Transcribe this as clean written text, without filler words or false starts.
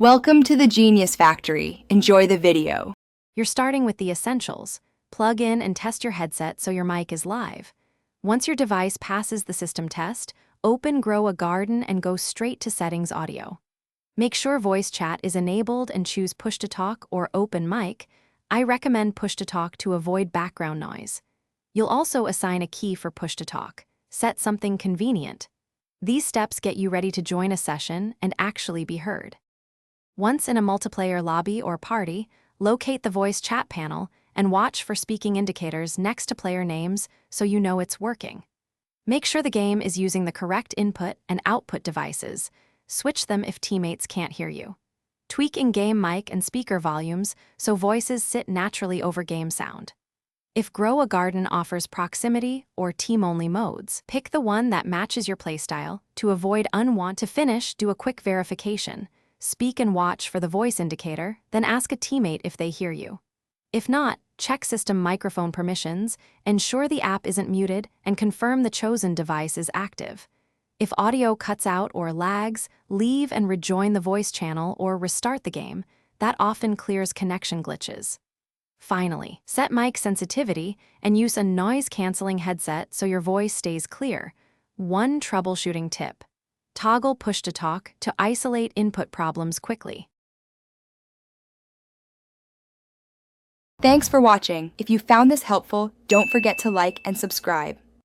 Welcome to the Genius Factory. Enjoy the video. You're starting with the essentials. Plug in and test your headset so your mic is live. Once your device passes the system test, open Grow a Garden and go straight to Settings Audio. Make sure voice chat is enabled and choose Push to Talk or Open Mic. I recommend Push to Talk to avoid background noise. You'll also assign a key for Push to Talk. Set something convenient. These steps get you ready to join a session and actually be heard. Once in a multiplayer lobby or party, locate the voice chat panel and watch for speaking indicators next to player names so you know it's working. Make sure the game is using the correct input and output devices. Switch them if teammates can't hear you. Tweak in-game mic and speaker volumes so voices sit naturally over game sound. If Grow a Garden offers proximity or team-only modes, pick the one that matches your playstyle. To avoid unwanted finish, do a quick verification. Speak and watch for the voice indicator, then ask a teammate if they hear you. If not, check system microphone permissions, ensure the app isn't muted, and confirm the chosen device is active. If audio cuts out or lags, leave and rejoin the voice channel or restart the game. That often clears connection glitches. Finally, set mic sensitivity and use a noise-canceling headset so your voice stays clear. One troubleshooting tip: toggle Push to Talk to isolate input problems quickly. Thanks for watching. If you found this helpful, don't forget to like and subscribe.